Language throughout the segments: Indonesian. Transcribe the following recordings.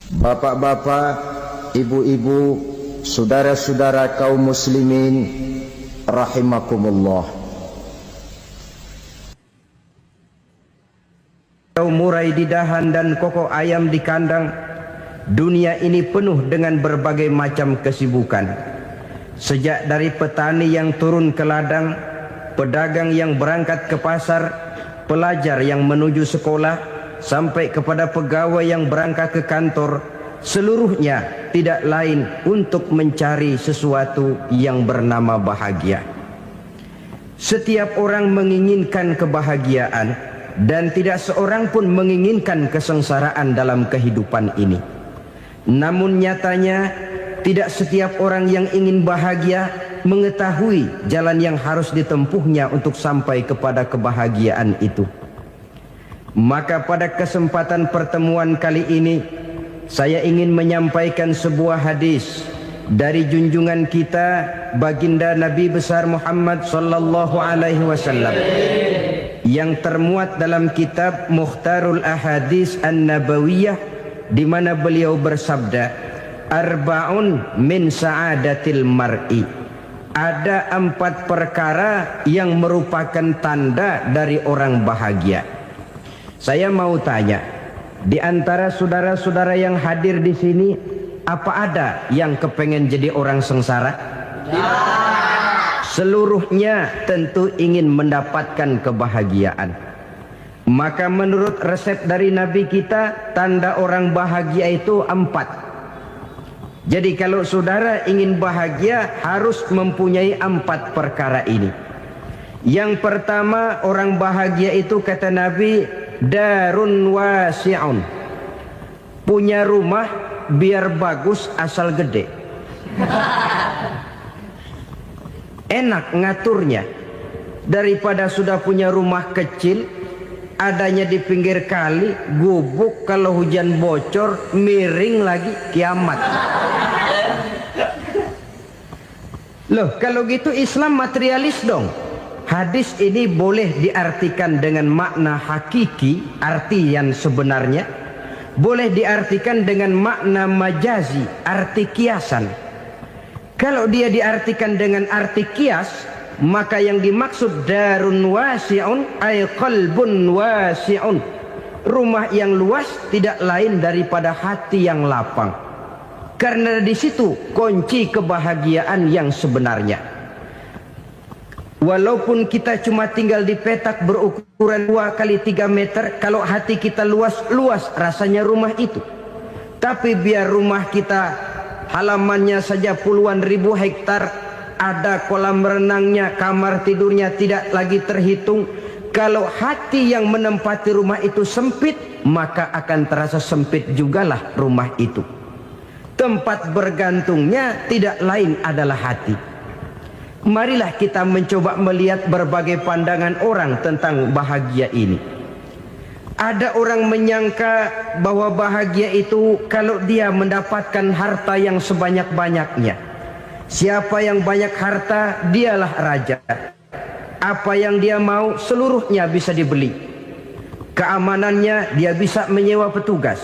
Bapak-bapak, ibu-ibu, saudara-saudara kaum muslimin rahimakumullah. Murai di dahan dan kokok ayam di kandang. Dunia ini penuh dengan berbagai macam kesibukan. Sejak dari petani yang turun ke ladang, pedagang yang berangkat ke pasar, pelajar yang menuju sekolah, sampai kepada pegawai yang berangkat ke kantor, seluruhnya tidak lain untuk mencari sesuatu yang bernama bahagia. Setiap orang menginginkan kebahagiaan, dan tidak seorang pun menginginkan kesengsaraan dalam kehidupan ini. Namun nyatanya tidak setiap orang yang ingin bahagia mengetahui jalan yang harus ditempuhnya untuk sampai kepada kebahagiaan itu. Maka pada kesempatan pertemuan kali ini saya ingin menyampaikan sebuah hadis dari junjungan kita baginda Nabi besar Muhammad sallallahu alaihi wasallam yang termuat dalam kitab Mukhtarul Ahadits An-Nabawiyah, di mana beliau bersabda, arba'un min sa'adatil mar'i. Ada 4 perkara yang merupakan tanda dari orang bahagia. Saya mau tanya, di antara saudara-saudara yang hadir di sini, apa ada yang kepengen jadi orang sengsara? Ya. Seluruhnya tentu ingin mendapatkan kebahagiaan. Maka menurut resep dari Nabi kita, tanda orang bahagia itu 4. Jadi kalau saudara ingin bahagia, harus mempunyai 4 perkara ini. Yang pertama, orang bahagia itu kata Nabi, darun wasi'un. Punya rumah biar bagus asal gede. Enak ngaturnya. Daripada sudah punya rumah kecil, adanya di pinggir kali, gubuk, kalau hujan bocor, miring lagi, kiamat. Loh, kalau gitu Islam materialis dong. Hadis ini boleh diartikan dengan makna hakiki, arti yang sebenarnya. Boleh diartikan dengan makna majazi, arti kiasan. Kalau dia diartikan dengan arti kias, maka yang dimaksud darun wasi'un ay qalbun wasi'un. Rumah yang luas tidak lain daripada hati yang lapang. Karena di situ kunci kebahagiaan yang sebenarnya. Walaupun kita cuma tinggal di petak berukuran 2 kali 3 meter, kalau hati kita luas-luas rasanya rumah itu. Tapi biar rumah kita halamannya saja puluhan ribu hektar, ada kolam renangnya, kamar tidurnya tidak lagi terhitung. Kalau hati yang menempati rumah itu sempit, maka akan terasa sempit jugalah rumah itu. Tempat bergantungnya tidak lain adalah hati. Marilah kita mencoba melihat berbagai pandangan orang tentang bahagia ini. Ada orang menyangka bahwa bahagia itu kalau dia mendapatkan harta yang sebanyak-banyaknya. Siapa yang banyak harta, dialah raja. Apa yang dia mau, seluruhnya bisa dibeli. Keamanannya, dia bisa menyewa petugas.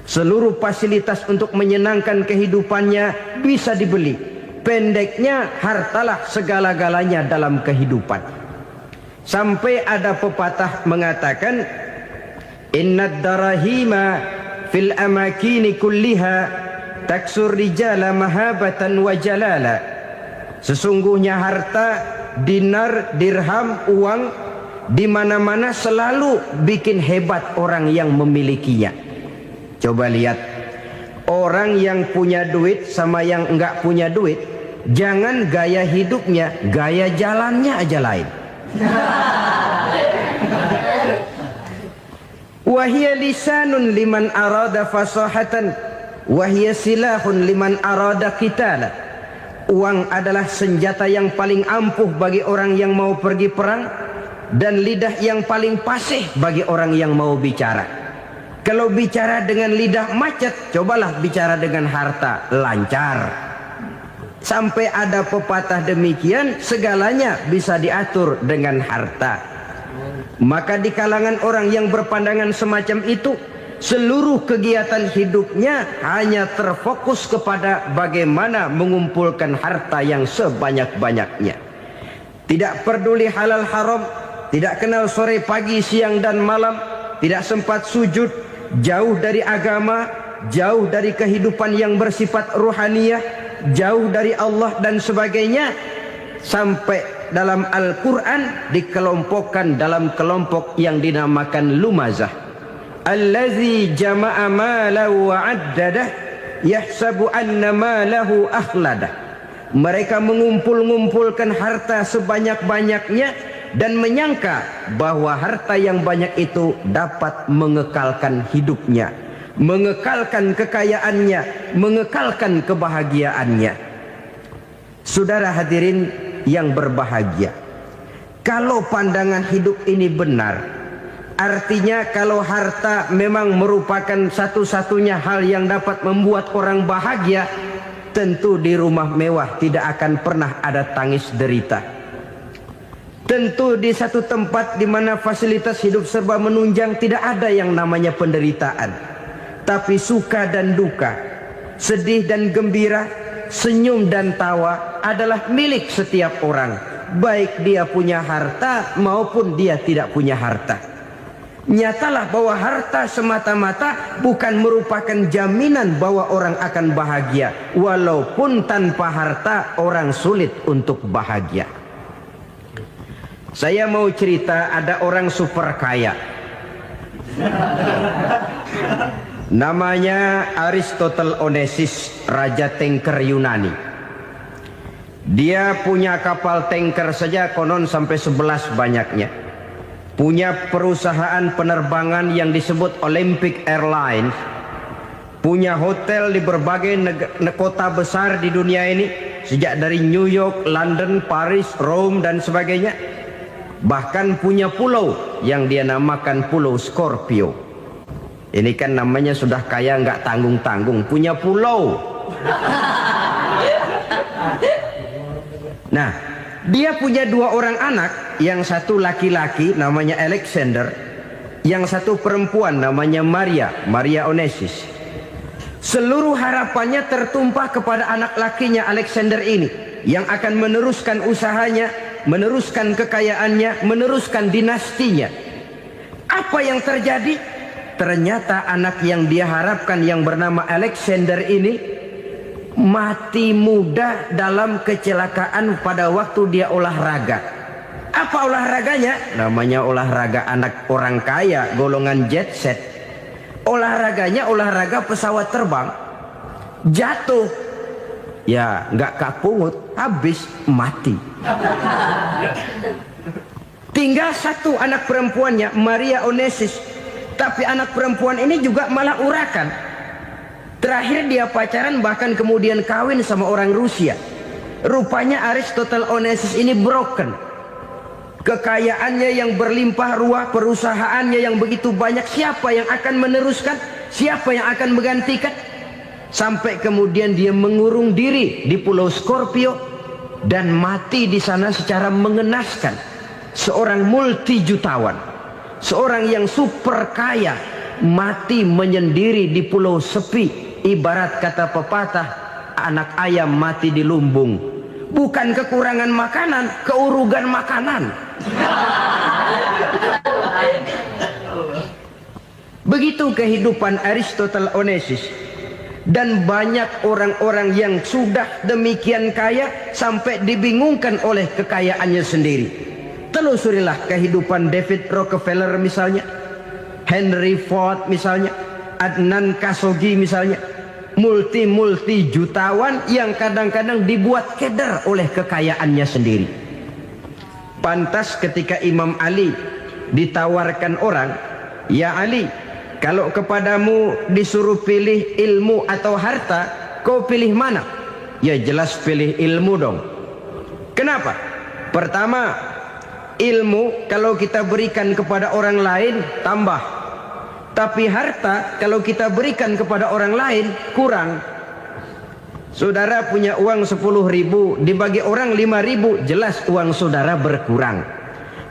Seluruh fasilitas untuk menyenangkan kehidupannya bisa dibeli. Pendeknya, hartalah segala-galanya dalam kehidupan. Sampai ada pepatah mengatakan, innad darahima fil amakini kulliha taksur rijala mahabatan wa jalala. Sesungguhnya harta, dinar, dirham, uang di mana-mana selalu bikin hebat orang yang memilikinya. Coba lihat, orang yang punya duit sama yang enggak punya duit, jangan gaya hidupnya, gaya jalannya aja lain. Wahia lisanun liman arada fasahatan, wahia silahun liman arada qitala. Uang adalah senjata yang paling ampuh bagi orang yang mau pergi perang, dan lidah yang paling fasih bagi orang yang mau bicara. Kalau bicara dengan lidah macet, cobalah bicara dengan harta, lancar. Sampai ada pepatah demikian, segalanya bisa diatur dengan harta. Maka di kalangan orang yang berpandangan semacam itu, seluruh kegiatan hidupnya hanya terfokus kepada bagaimana mengumpulkan harta yang sebanyak-banyaknya. Tidak peduli halal haram, tidak kenal sore pagi siang dan malam, tidak sempat sujud, jauh dari agama, jauh dari kehidupan yang bersifat ruhaniyah, jauh dari Allah dan sebagainya. Sampai dalam Al-Quran dikelompokkan dalam kelompok yang dinamakan lumazah. Allazi jama'a malahu wa'addadah yahsabu anna malahu akhladah. Mereka mengumpulkan harta sebanyak-banyaknya dan menyangka bahwa harta yang banyak itu dapat mengekalkan hidupnya, mengekalkan kekayaannya, mengekalkan kebahagiaannya. Saudara hadirin yang berbahagia, kalau pandangan hidup ini benar, artinya kalau harta memang merupakan satu-satunya hal yang dapat membuat orang bahagia, tentu di rumah mewah tidak akan pernah ada tangis derita. Tentu di satu tempat di mana fasilitas hidup serba menunjang tidak ada yang namanya penderitaan. Tapi suka dan duka, sedih dan gembira, senyum dan tawa adalah milik setiap orang, baik dia punya harta maupun dia tidak punya harta. Nyatalah bahwa harta semata-mata bukan merupakan jaminan bahwa orang akan bahagia, walaupun tanpa harta orang sulit untuk bahagia. Saya mau cerita, ada orang super kaya, namanya Aristotle Onesimus, raja tanker Yunani. Dia punya kapal tanker saja konon sampai 11 banyaknya. Punya perusahaan penerbangan yang disebut Olympic Airlines. Punya hotel di berbagai kota besar di dunia ini, sejak dari New York, London, Paris, Rome dan sebagainya. Bahkan punya pulau yang dia namakan Pulau Scorpio. Ini kan namanya sudah kaya nggak tanggung-tanggung, punya pulau. Nah, dia punya 2 orang anak, yang satu laki-laki namanya Alexander, yang satu perempuan namanya Maria Onesimus. Seluruh harapannya tertumpah kepada anak lakinya Alexander ini, yang akan meneruskan usahanya, meneruskan kekayaannya, meneruskan dinastinya. Apa yang terjadi? Ternyata anak yang dia harapkan yang bernama Alexander ini mati muda dalam kecelakaan pada waktu dia olahraga. Apa olahraganya? Namanya olahraga anak orang kaya, golongan jet set. Olahraganya olahraga pesawat terbang. Jatuh, ya nggak kapungut, habis mati. Tinggal satu anak perempuannya, Maria Onesimus. Tapi anak perempuan ini juga malah urakan. Terakhir dia pacaran, bahkan kemudian kawin sama orang Rusia. Rupanya Aristotle Onesimus ini broken. Kekayaannya yang berlimpah ruah, perusahaannya yang begitu banyak, siapa yang akan meneruskan? Siapa yang akan menggantikan? Sampai kemudian dia mengurung diri di Pulau Scorpio dan mati di sana secara mengenaskan. Seorang multi-jutawan, seorang yang super kaya, mati menyendiri di pulau sepi. Ibarat kata pepatah, anak ayam mati di lumbung. Bukan kekurangan makanan, keurugan makanan. Begitu kehidupan Aristotle Onesimus. Dan banyak orang-orang yang sudah demikian kaya sampai dibingungkan oleh kekayaannya sendiri. Telusurilah kehidupan David Rockefeller misalnya, Henry Ford misalnya, Adnan Khashoggi misalnya. Multi jutawan yang kadang-kadang dibuat keder oleh kekayaannya sendiri. Pantas ketika Imam Ali ditawarkan orang, "Ya Ali, kalau kepadamu disuruh pilih ilmu atau harta, kau pilih mana?" Ya jelas pilih ilmu dong. Kenapa? Pertama, ilmu kalau kita berikan kepada orang lain tambah. Tapi harta kalau kita berikan kepada orang lain kurang. Saudara punya uang 10.000, dibagi orang 5.000, jelas uang saudara berkurang.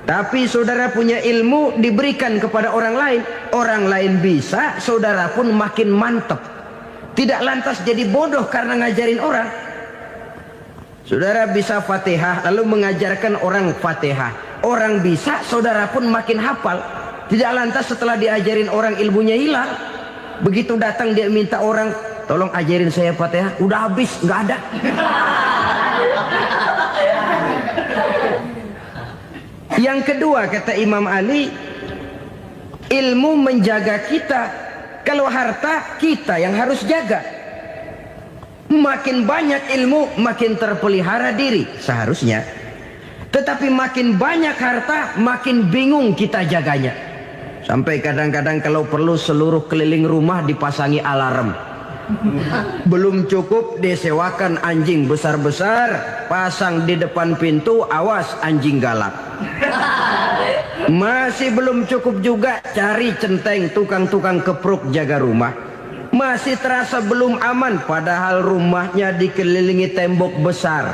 Tapi saudara punya ilmu diberikan kepada orang lain bisa, saudara pun makin mantap. Tidak lantas jadi bodoh karena ngajarin orang. Saudara bisa Fatihah lalu mengajarkan orang Fatihah. Orang bisa, saudara pun makin hafal. Tidak lantas setelah diajarin orang ilmunya hilang. Begitu datang dia minta orang, tolong ajarin saya Fatihah, udah habis, nggak ada. Yang kedua kata Imam Ali, ilmu menjaga kita. Kalau harta kita yang harus jaga. Makin banyak ilmu makin terpelihara diri seharusnya. Tetapi makin banyak harta makin bingung kita jaganya. Sampai kadang-kadang kalau perlu seluruh keliling rumah dipasangi alarm. Belum cukup disewakan anjing besar-besar, pasang di depan pintu, awas anjing galak. Masih belum cukup juga cari centeng tukang-tukang kepruk jaga rumah. Masih terasa belum aman padahal rumahnya dikelilingi tembok besar.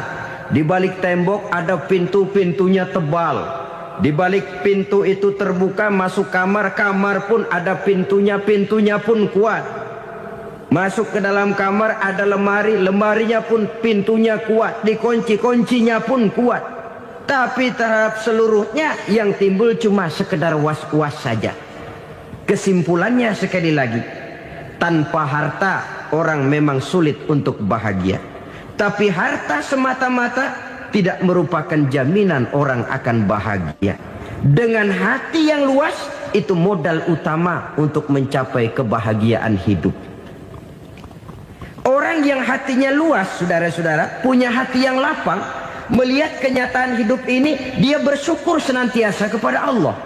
Di balik tembok ada pintu-pintunya tebal. Di balik pintu itu terbuka masuk kamar, kamar pun ada pintunya, pintunya pun kuat. Masuk ke dalam kamar ada lemari, lemarinya pun pintunya kuat, dikunci, kuncinya pun kuat. Tapi terhadap seluruhnya yang timbul cuma sekedar was-was saja. Kesimpulannya sekali lagi, tanpa harta orang memang sulit untuk bahagia. Tapi harta semata-mata tidak merupakan jaminan orang akan bahagia. Dengan hati yang luas itu modal utama untuk mencapai kebahagiaan hidup. Orang yang hatinya luas, saudara-saudara, punya hati yang lapang, melihat kenyataan hidup ini, dia bersyukur senantiasa kepada Allah.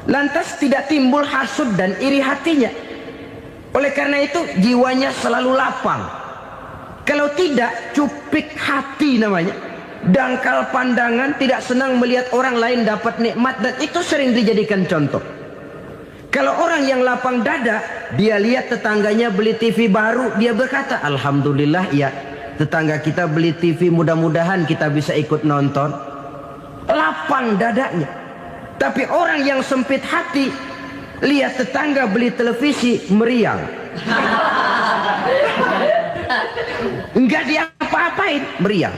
Lantas tidak timbul hasud dan iri hatinya. Oleh karena itu jiwanya selalu lapang. Kalau tidak, cupik hati namanya. Dangkal pandangan, tidak senang melihat orang lain dapat nikmat, dan itu sering dijadikan contoh. Kalau orang yang lapang dada, dia lihat tetangganya beli TV baru, dia berkata, alhamdulillah ya, tetangga kita beli TV, mudah-mudahan kita bisa ikut nonton. Lapang dadanya. Tapi orang yang sempit hati, lihat tetangga beli televisi, meriang. Enggak diapa-apain, meriang.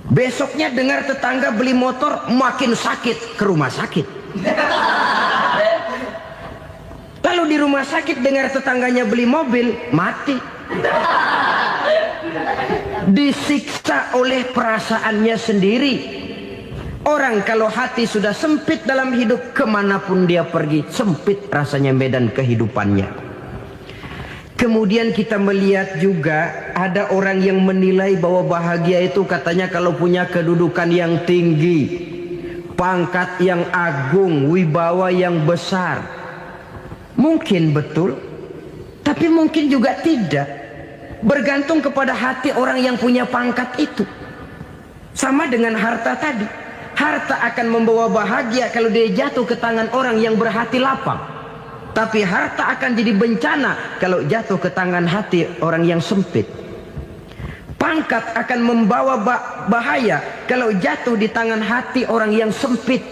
Besoknya dengar tetangga beli motor, makin sakit, ke rumah sakit. Lalu di rumah sakit dengar tetangganya beli mobil, mati. Disiksa oleh perasaannya sendiri. Orang kalau hati sudah sempit dalam hidup, kemanapun dia pergi, sempit rasanya medan kehidupannya. Kemudian kita melihat juga ada orang yang menilai bahwa bahagia itu katanya kalau punya kedudukan yang tinggi, pangkat yang agung, wibawa yang besar. Mungkin betul, tapi mungkin juga tidak. Bergantung kepada hati orang yang punya pangkat itu. Sama dengan harta tadi. Harta akan membawa bahagia kalau dia jatuh ke tangan orang yang berhati lapang. Tapi harta akan jadi bencana kalau jatuh ke tangan hati orang yang sempit. Pangkat akan membawa bahaya kalau jatuh di tangan hati orang yang sempit.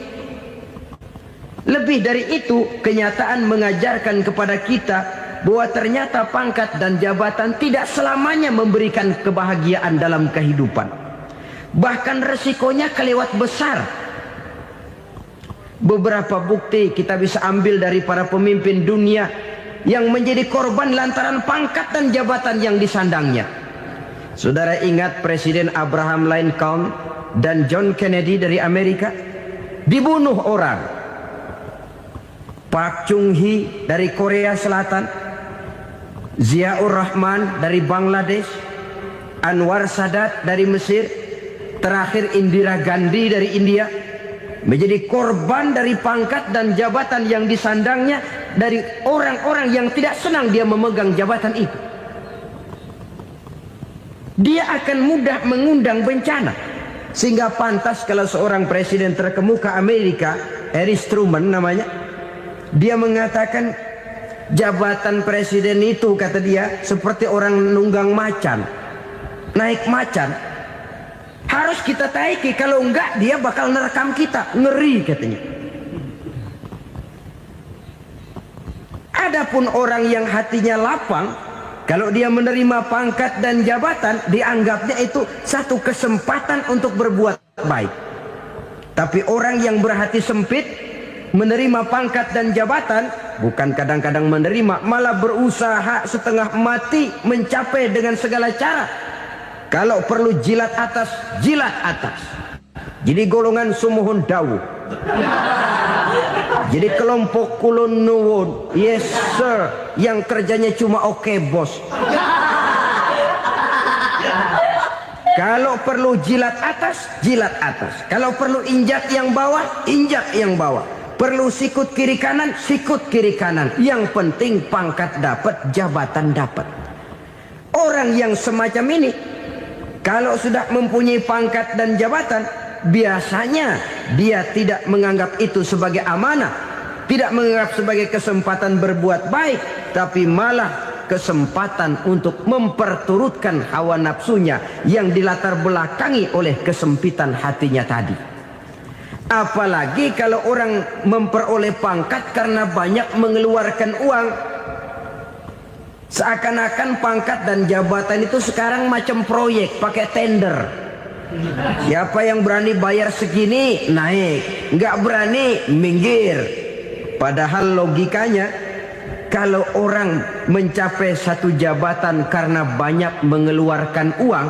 Lebih dari itu, kenyataan mengajarkan kepada kita bahwa ternyata pangkat dan jabatan tidak selamanya memberikan kebahagiaan dalam kehidupan. Bahkan resikonya kelewat besar. Beberapa bukti kita bisa ambil dari para pemimpin dunia yang menjadi korban lantaran pangkat dan jabatan yang disandangnya. Saudara ingat Presiden Abraham Lincoln dan John Kennedy dari Amerika? Dibunuh orang. Park Chung-hee dari Korea Selatan, Ziaur Rahman dari Bangladesh, Anwar Sadat dari Mesir, terakhir Indira Gandhi dari India, menjadi korban dari pangkat dan jabatan yang disandangnya dari orang-orang yang tidak senang dia memegang jabatan itu. Dia akan mudah mengundang bencana. Sehingga pantas kalau seorang presiden terkemuka Amerika, Harry Truman namanya, dia mengatakan jabatan presiden itu, kata dia, seperti orang nunggang macan, naik macan. Harus kita taiki, kalau enggak dia bakal nerekam kita. Ngeri katanya. Adapun orang yang hatinya lapang, kalau dia menerima pangkat dan jabatan, dianggapnya itu satu kesempatan untuk berbuat baik. Tapi orang yang berhati sempit, menerima pangkat dan jabatan, bukan kadang-kadang menerima, malah berusaha setengah mati mencapai dengan segala cara. Kalau perlu jilat atas, jilat atas. Jadi golongan sumuhun dawu. Jadi kelompok kulon nuwun. Yes sir. Yang kerjanya cuma oke bos. Kalau perlu jilat atas, jilat atas. Kalau perlu injak yang bawah, injak yang bawah. Perlu sikut kiri kanan, sikut kiri kanan. Yang penting pangkat dapat, jabatan dapat. Orang yang semacam ini, kalau sudah mempunyai pangkat dan jabatan, biasanya dia tidak menganggap itu sebagai amanah, tidak menganggap sebagai kesempatan berbuat baik, tapi malah kesempatan untuk memperturutkan hawa nafsunya yang dilatar belakangi oleh kesempitan hatinya tadi. Apalagi kalau orang memperoleh pangkat karena banyak mengeluarkan uang. Seakan-akan pangkat dan jabatan itu sekarang macam proyek, pakai tender. Siapa yang berani bayar segini, naik. Nggak berani, minggir. Padahal logikanya, kalau orang mencapai satu jabatan karena banyak mengeluarkan uang,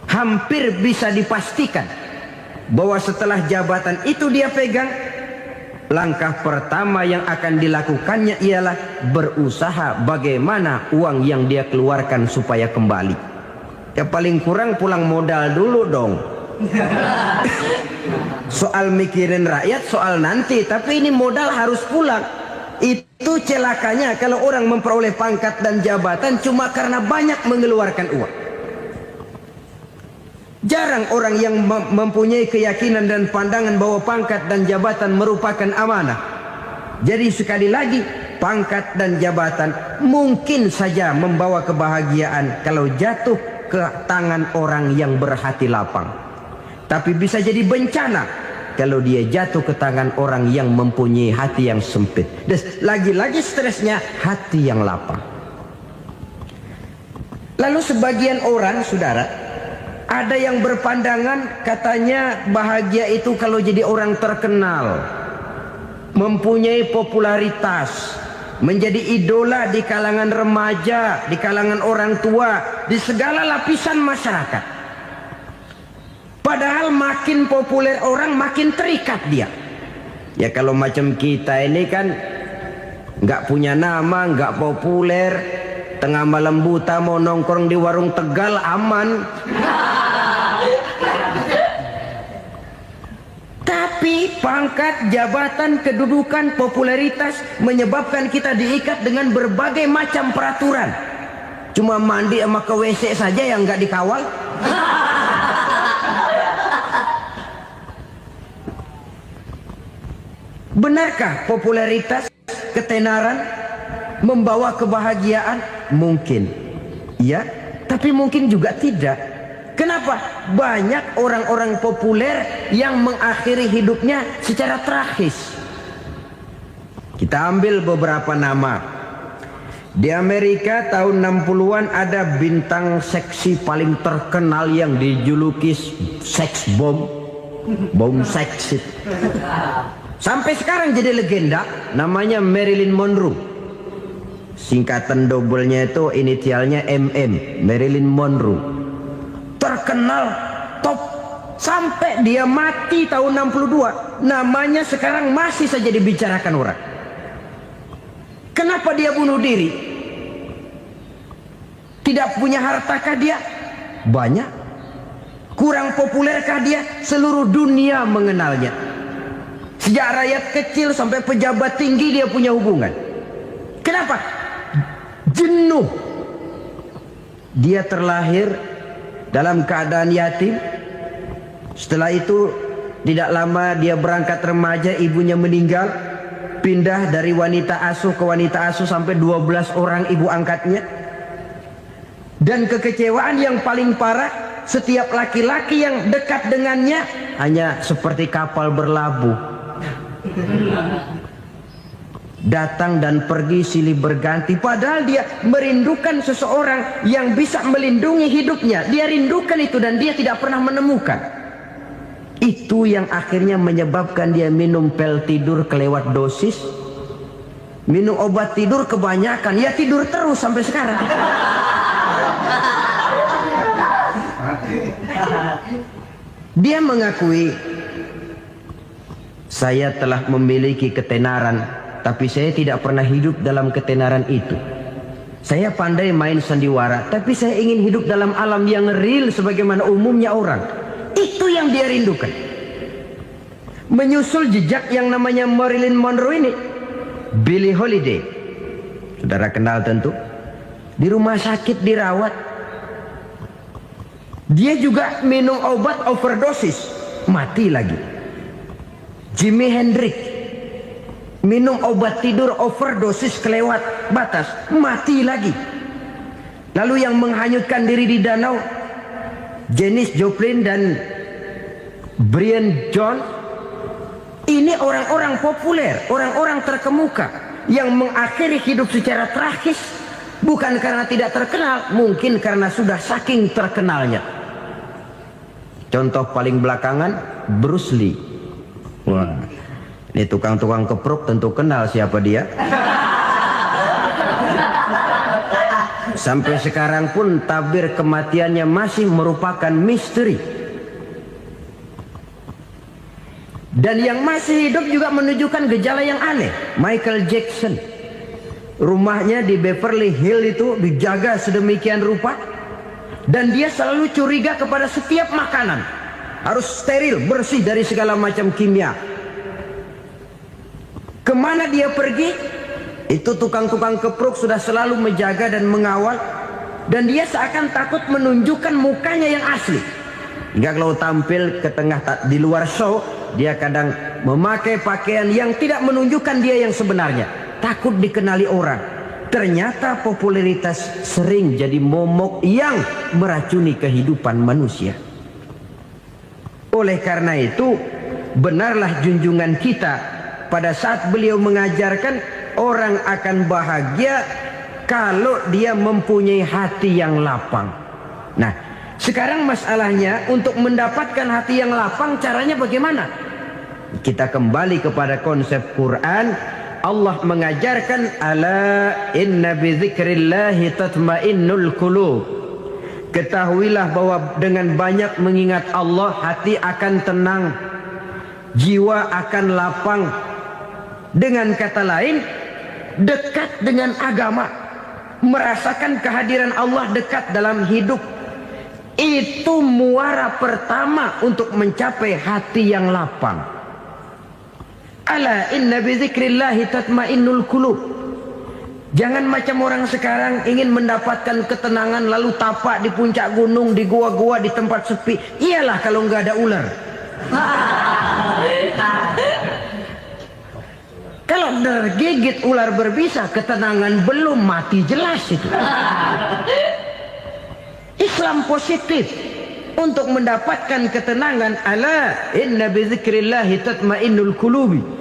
hampir bisa dipastikan bahwa setelah jabatan itu dia pegang, langkah pertama yang akan dilakukannya ialah berusaha bagaimana uang yang dia keluarkan supaya kembali. Ya paling kurang pulang modal dulu dong. Soal mikirin rakyat soal nanti, tapi ini modal harus pulang. Itu celakanya kalau orang memperoleh pangkat dan jabatan cuma karena banyak mengeluarkan uang. Jarang orang yang mempunyai keyakinan dan pandangan bahwa pangkat dan jabatan merupakan amanah. Jadi sekali lagi, pangkat dan jabatan mungkin saja membawa kebahagiaan kalau jatuh ke tangan orang yang berhati lapang. Tapi bisa jadi bencana kalau dia jatuh ke tangan orang yang mempunyai hati yang sempit. Dan lagi-lagi stresnya hati yang lapang. Lalu sebagian orang, saudara, ada yang berpandangan katanya bahagia itu kalau jadi orang terkenal, mempunyai popularitas, menjadi idola di kalangan remaja, di kalangan orang tua, di segala lapisan masyarakat. Padahal makin populer orang makin terikat dia. Ya kalau macam kita ini kan nggak punya nama, nggak populer, tengah malam buta mau nongkrong di warung Tegal aman. Tapi pangkat, jabatan, kedudukan, popularitas menyebabkan kita diikat dengan berbagai macam peraturan. Cuma mandi sama ke WC saja yang nggak dikawal. Benarkah popularitas, ketenaran membawa kebahagiaan? Mungkin. Ya, tapi mungkin juga tidak. Kenapa? Banyak orang-orang populer yang mengakhiri hidupnya secara tragis. Kita ambil beberapa nama. Di Amerika tahun 60-an ada bintang seksi paling terkenal yang dijuluki seks bom. Bom seks. Sampai sekarang jadi legenda, namanya Marilyn Monroe. Singkatan doublenya itu inisialnya MM, Marilyn Monroe. Terkenal top sampai dia mati tahun 62, namanya sekarang masih saja dibicarakan orang. Kenapa dia bunuh diri? Tidak punya hartakah dia? Banyak. Kurang populerkah dia? Seluruh dunia mengenalnya. Sejak rakyat kecil sampai pejabat tinggi dia punya hubungan. Kenapa? Jenuh. Dia terlahir dalam keadaan yatim. Setelah itu tidak lama dia berangkat remaja, ibunya meninggal. Pindah dari wanita asuh ke wanita asuh sampai 12 orang ibu angkatnya. Dan kekecewaan yang paling parah, setiap laki-laki yang dekat dengannya hanya seperti kapal berlabuh, datang dan pergi silih berganti. Padahal dia merindukan seseorang yang bisa melindungi hidupnya. Dia rindukan itu dan dia tidak pernah menemukan. Itu yang akhirnya menyebabkan dia minum pil tidur kelewat dosis, minum obat tidur kebanyakan, ya tidur terus sampai sekarang. Dia mengakui, saya telah memiliki ketenaran, tapi saya tidak pernah hidup dalam ketenaran itu. Saya pandai main sandiwara, tapi saya ingin hidup dalam alam yang real sebagaimana umumnya orang. Itu yang dia rindukan. Menyusul jejak yang namanya Marilyn Monroe ini, Billie Holiday, saudara kenal tentu, di rumah sakit dirawat. Dia juga minum obat overdosis, mati lagi. Jimi Hendrix minum obat tidur overdosis kelewat batas, mati lagi. Lalu yang menghanyutkan diri di danau, Janis Joplin dan Brian Jones. Ini orang-orang populer, orang-orang terkemuka yang mengakhiri hidup secara tragis, bukan karena tidak terkenal, mungkin karena sudah saking terkenalnya. Contoh paling belakangan, Bruce Lee. Wah, ini tukang-tukang keprok tentu kenal siapa dia. Sampai sekarang pun tabir kematiannya masih merupakan misteri. Dan yang masih hidup juga menunjukkan gejala yang aneh. Michael Jackson, rumahnya di Beverly Hills itu dijaga sedemikian rupa, dan dia selalu curiga kepada setiap makanan harus steril, bersih dari segala macam kimia. Kemana dia pergi, itu tukang-tukang keprok sudah selalu menjaga dan mengawal, dan dia seakan takut menunjukkan mukanya yang asli. Hingga kalau tampil ke tengah di luar show, dia kadang memakai pakaian yang tidak menunjukkan dia yang sebenarnya, takut dikenali orang. Ternyata popularitas sering jadi momok yang meracuni kehidupan manusia. Oleh karena itu, benarlah junjungan kita pada saat beliau mengajarkan orang akan bahagia kalau dia mempunyai hati yang lapang. Nah, sekarang masalahnya untuk mendapatkan hati yang lapang, caranya bagaimana? Kita kembali kepada konsep Quran. Allah mengajarkan, ala inna bidzikrillahi tatmainnul qulub. Ketahuilah bahwa dengan banyak mengingat Allah, hati akan tenang, jiwa akan lapang. Dengan kata lain, dekat dengan agama, merasakan kehadiran Allah dekat dalam hidup, itu muara pertama untuk mencapai hati yang lapang. Ala inna bidzikrillahi tatmainnul qulub. Jangan macam orang sekarang ingin mendapatkan ketenangan lalu tapak di puncak gunung, di gua-gua, di tempat sepi. Iyalah kalau nggak ada ular. Kalau tergigit ular berbisa, ketenangan belum, mati jelas itu. Islam positif untuk mendapatkan ketenangan. Ala inna bidzikrillahi tatmainnul qulubi.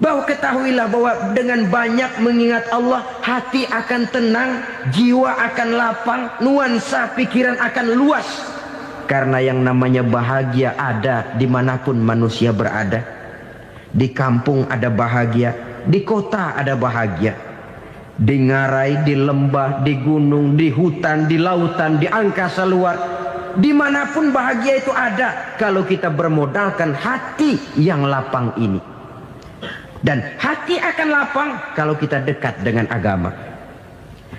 Bahwa ketahuilah bahwa dengan banyak mengingat Allah, hati akan tenang, jiwa akan lapang, nuansa pikiran akan luas. Karena yang namanya bahagia ada dimanapun manusia berada. Di kampung ada bahagia, di kota ada bahagia, di ngarai, di lembah, di gunung, di hutan, di lautan, di angkasa luar, dimanapun bahagia itu ada kalau kita bermodalkan hati yang lapang ini. Dan hati akan lapang kalau kita dekat dengan agama.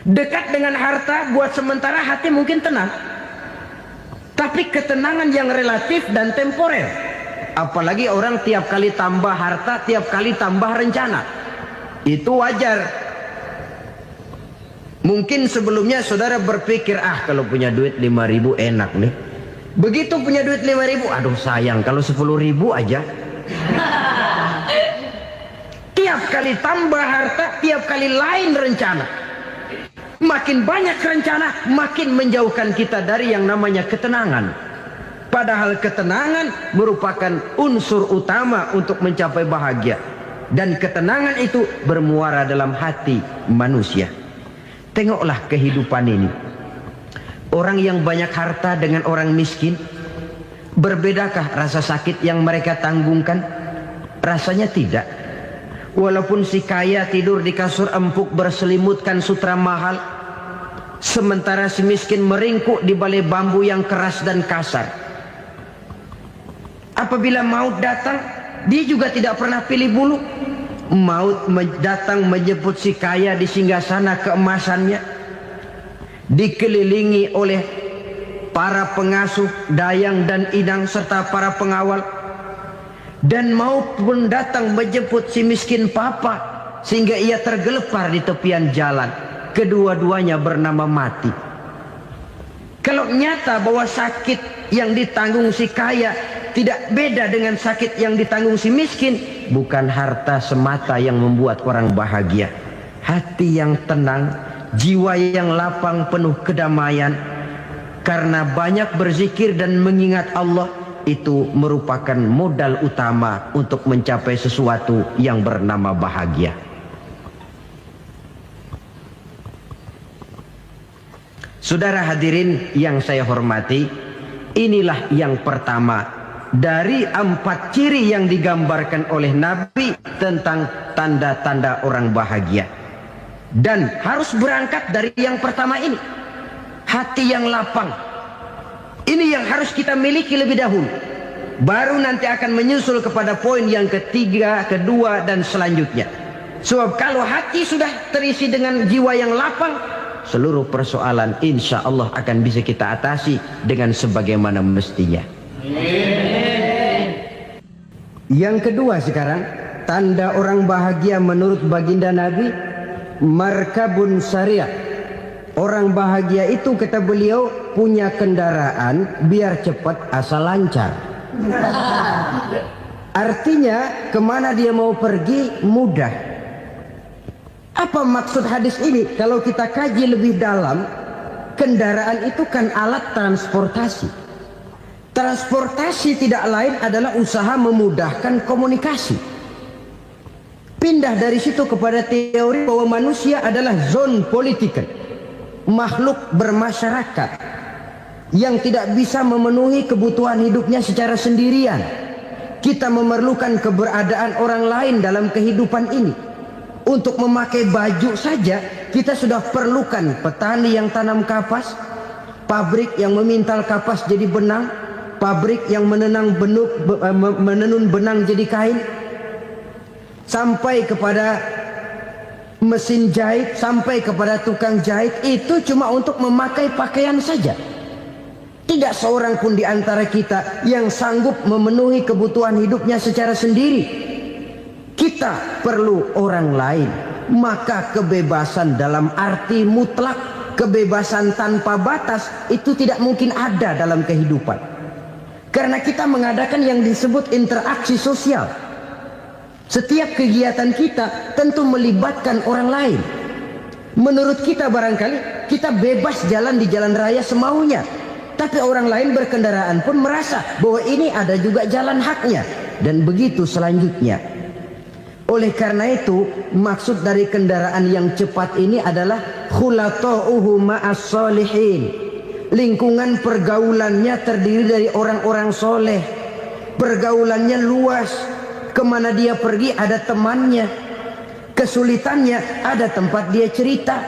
Dekat dengan harta buat sementara hati mungkin tenang, tapi ketenangan yang relatif dan temporer. Apalagi orang tiap kali tambah harta, tiap kali tambah rencana. Itu wajar. Mungkin sebelumnya saudara berpikir, kalau punya duit 5.000 enak nih. Begitu punya duit 5.000, aduh sayang kalau 10.000 aja. Tiap kali tambah harta, tiap kali lain rencana. Makin banyak rencana, makin menjauhkan kita dari yang namanya ketenangan. Padahal ketenangan merupakan unsur utama untuk mencapai bahagia. Dan ketenangan itu bermuara dalam hati manusia. Tengoklah kehidupan ini. Orang yang banyak harta dengan orang miskin, berbedakah rasa sakit yang mereka tanggungkan? Rasanya tidak. Walaupun si kaya tidur di kasur empuk berselimutkan sutra mahal, sementara si miskin meringkuk di balai bambu yang keras dan kasar. Apabila maut datang, dia juga tidak pernah pilih bulu. Maut datang menjemput si kaya di singgasana keemasannya, dikelilingi oleh para pengasuh, dayang dan inang serta para pengawal. Dan maut pun datang menjemput si miskin papa, sehingga ia tergelepar di tepian jalan. Kedua-duanya bernama mati. Kalau nyata bahwa sakit yang ditanggung si kaya tidak beda dengan sakit yang ditanggung si miskin, bukan harta semata yang membuat orang bahagia. Hati yang tenang, jiwa yang lapang penuh kedamaian, karena banyak berzikir dan mengingat Allah, itu merupakan modal utama untuk mencapai sesuatu yang bernama bahagia. Saudara hadirin yang saya hormati, inilah yang pertama dari 4 ciri yang digambarkan oleh Nabi tentang tanda-tanda orang bahagia. Dan harus berangkat dari yang pertama ini, hati yang lapang. Ini yang harus kita miliki lebih dahulu, baru nanti akan menyusul kepada poin yang ketiga, kedua dan selanjutnya. Sebab kalau hati sudah terisi dengan jiwa yang lapang, seluruh persoalan insya Allah akan bisa kita atasi dengan sebagaimana mestinya. Yang kedua sekarang, tanda orang bahagia menurut baginda Nabi, markabun syariah. Orang bahagia itu, kata beliau, punya kendaraan biar cepat asal lancar. Artinya kemana dia mau pergi mudah. Apa maksud hadis ini? Kalau kita kaji lebih dalam, kendaraan itu kan alat transportasi. Transportasi tidak lain adalah usaha memudahkan komunikasi. Pindah dari situ kepada teori bahwa manusia adalah zon political, makhluk bermasyarakat yang tidak bisa memenuhi kebutuhan hidupnya secara sendirian. Kita memerlukan keberadaan orang lain dalam kehidupan ini. Untuk memakai baju saja kita sudah perlukan petani yang tanam kapas, pabrik yang memintal kapas jadi benang, pabrik yang menenun benang jadi kain, sampai kepada mesin jahit, sampai kepada tukang jahit. Itu cuma untuk memakai pakaian saja. Tidak seorang pun di antara kita yang sanggup memenuhi kebutuhan hidupnya secara sendiri. Kita perlu orang lain. Maka kebebasan dalam arti mutlak, kebebasan tanpa batas, itu tidak mungkin ada dalam kehidupan. Karena kita mengadakan yang disebut interaksi sosial. Setiap kegiatan kita tentu melibatkan orang lain. Menurut kita barangkali kita bebas jalan di jalan raya semaunya, tapi orang lain berkendaraan pun merasa bahwa ini ada juga jalan haknya, dan begitu selanjutnya. Oleh karena itu, maksud dari kendaraan yang cepat ini adalah khulata'uhu ma'as solihin. Lingkungan pergaulannya terdiri dari orang-orang soleh. Pergaulannya luas. Kemana dia pergi ada temannya. Kesulitannya ada tempat dia cerita.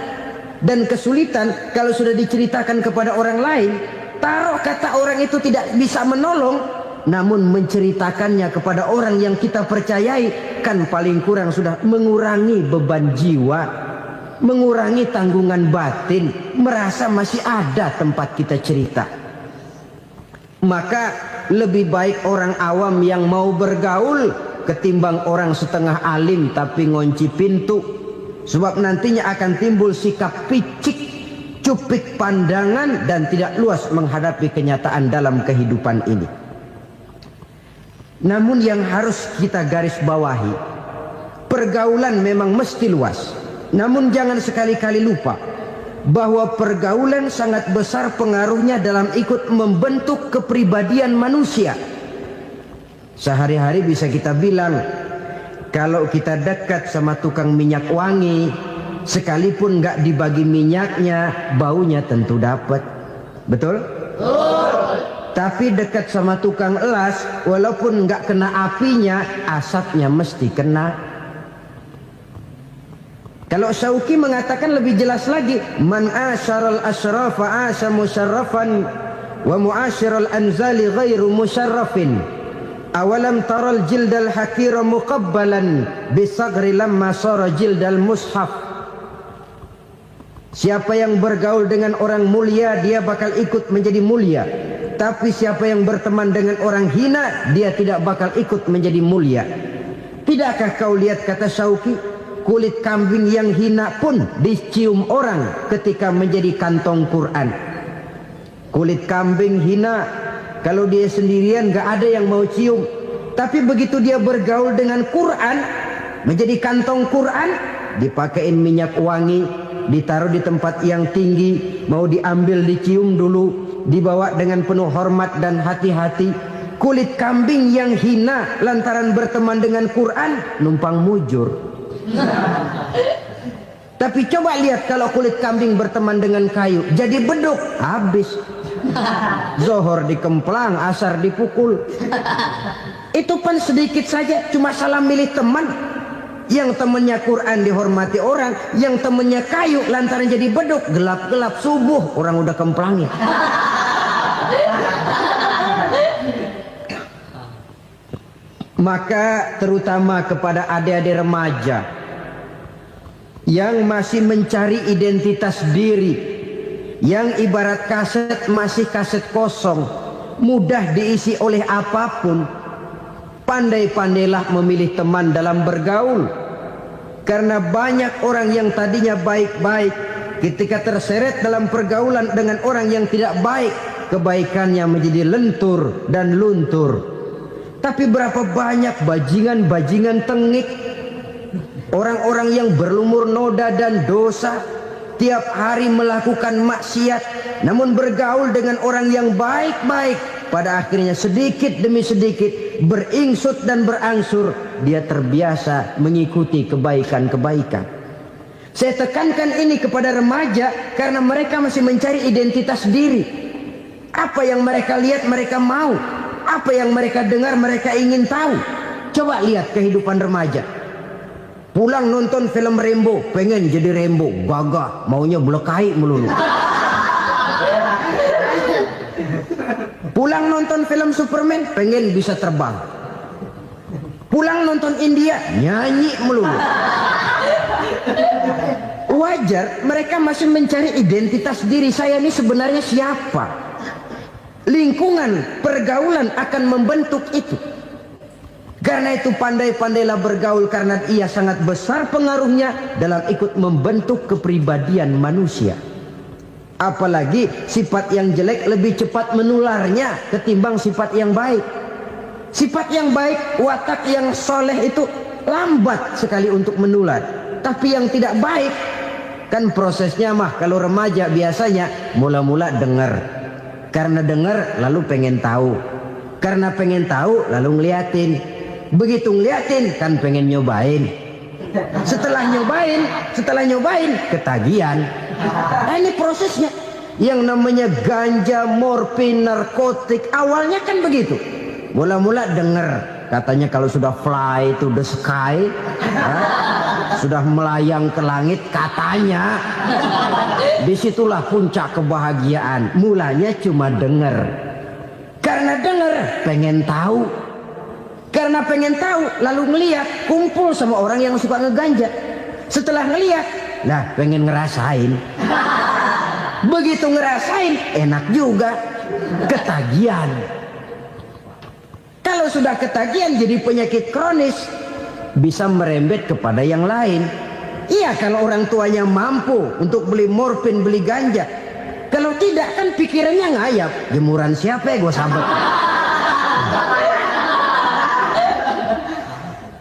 Dan kesulitan kalau sudah diceritakan kepada orang lain, taruh kata orang itu tidak bisa menolong, namun menceritakannya kepada orang yang kita percayai, kan paling kurang sudah mengurangi beban jiwa, mengurangi tanggungan batin, merasa masih ada tempat kita cerita. Maka lebih baik orang awam yang mau bergaul ketimbang orang setengah alim tapi ngunci pintu. Sebab nantinya akan timbul sikap picik, cupik pandangan, dan tidak luas menghadapi kenyataan dalam kehidupan ini. Namun yang harus kita garis bawahi, pergaulan memang mesti luas. Namun jangan sekali-kali lupa bahwa pergaulan sangat besar pengaruhnya dalam ikut membentuk kepribadian manusia. Sehari-hari bisa kita bilang, kalau kita dekat sama tukang minyak wangi, sekalipun nggak dibagi minyaknya, baunya tentu dapat. Betul? Tapi dekat sama tukang elas, walaupun nggak kena apinya, asapnya mesti kena. Kalau Syauqi mengatakan lebih jelas lagi, man asyaral asyrafa asya musyarrafan wa muasyiral anzali ghairu musyarrafin. Awalam taral jildal hakira muqabbalan bisagri lamma sara jildal mushaf. Siapa yang bergaul dengan orang mulia, dia bakal ikut menjadi mulia. Tapi siapa yang berteman dengan orang hina, dia tidak bakal ikut menjadi mulia. Tidakkah kau lihat, kata Syauqi, kulit kambing yang hina pun dicium orang ketika menjadi kantong Quran. Kulit kambing hina, kalau dia sendirian gak ada yang mau cium. Tapi begitu dia bergaul dengan Quran, menjadi kantong Quran, dipakein minyak wangi, ditaruh di tempat yang tinggi, mau diambil dicium dulu, dibawa dengan penuh hormat dan hati-hati. Kulit kambing yang hina lantaran berteman dengan Quran, numpang mujur. Tapi coba lihat kalau kulit kambing berteman dengan kayu, jadi beduk, habis. Zohor dikemplang, asar dipukul. Itu pun sedikit saja, cuma salah milih teman. Yang temannya Quran dihormati orang, yang temannya kayu lantaran jadi beduk, gelap-gelap subuh orang udah kemplangin. Maka terutama kepada adik-adik remaja yang masih mencari identitas diri, yang ibarat kaset masih kaset kosong, mudah diisi oleh apapun, pandai-pandailah memilih teman dalam bergaul. Karena banyak orang yang tadinya baik-baik, ketika terseret dalam pergaulan dengan orang yang tidak baik, kebaikannya menjadi lentur dan luntur. Tapi berapa banyak bajingan-bajingan tengik, orang-orang yang berlumur noda dan dosa, tiap hari melakukan maksiat, namun bergaul dengan orang yang baik-baik, pada akhirnya sedikit demi sedikit beringsut dan berangsur dia terbiasa mengikuti kebaikan-kebaikan. Saya tekankan ini kepada remaja karena mereka masih mencari identitas diri. Apa yang mereka lihat mereka mau, apa yang mereka dengar mereka ingin tahu. Coba lihat kehidupan remaja. Pulang nonton film Rambo, pengen jadi Rambo, gagah, maunya belekai melulu. Pulang nonton film Superman, pengen bisa terbang. Pulang nonton India, nyanyi melulu. Wajar, mereka masih mencari identitas diri. Saya ini sebenarnya siapa? Lingkungan, pergaulan akan membentuk itu. Karena itu pandai-pandailah bergaul, karena ia sangat besar pengaruhnya dalam ikut membentuk kepribadian manusia. Apalagi sifat yang jelek lebih cepat menularnya ketimbang sifat yang baik. Sifat yang baik, watak yang soleh itu lambat sekali untuk menular. Tapi yang tidak baik, kan prosesnya mah kalau remaja biasanya mula-mula dengar. Karena dengar lalu pengen tahu. Karena pengen tahu lalu ngeliatin. Begitu ngeliatin kan pengen nyobain. Setelah nyobain ketagihan. Nah, ini prosesnya. Yang namanya ganja, morfin, narkotik, awalnya kan begitu. Mula-mula dengar, katanya kalau sudah fly to the sky, sudah melayang ke langit, katanya disitulah puncak kebahagiaan. Mulanya cuma dengar. Karena dengar pengen tahu. Karena pengen tahu lalu ngeliat, kumpul sama orang yang suka ngeganja. Setelah ngeliat, nah pengen ngerasain. Begitu ngerasain enak juga, ketagihan. Kalau sudah ketagihan jadi penyakit kronis, bisa merembet kepada yang lain. Iya, kalau orang tuanya mampu untuk beli morfin, beli ganja. Kalau tidak kan pikirannya ngayap, jemuran siapa ya gue sabet.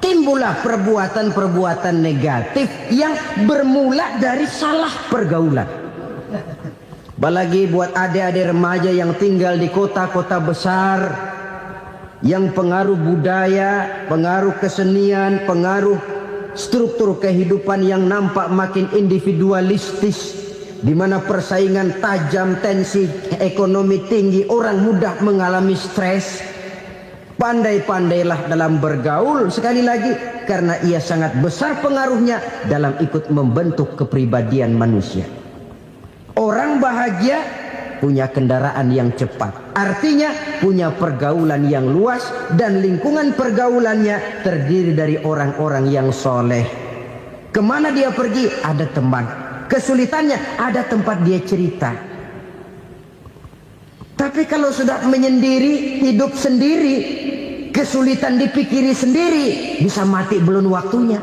Timbullah perbuatan-perbuatan negatif yang bermula dari salah pergaulan. Apalagi buat adik-adik remaja yang tinggal di kota-kota besar, yang pengaruh budaya, pengaruh kesenian, pengaruh struktur kehidupan yang nampak makin individualistis, di mana persaingan tajam, tensi ekonomi tinggi, orang mudah mengalami stres. Pandai-pandailah dalam bergaul, sekali lagi, karena ia sangat besar pengaruhnya dalam ikut membentuk kepribadian manusia. Orang bahagia punya kendaraan yang cepat, artinya punya pergaulan yang luas, dan lingkungan pergaulannya terdiri dari orang-orang yang soleh. Kemana dia pergi ada teman, kesulitannya ada tempat dia cerita. Tapi kalau sudah menyendiri, hidup sendiri, kesulitan dipikiri sendiri, bisa mati belum waktunya.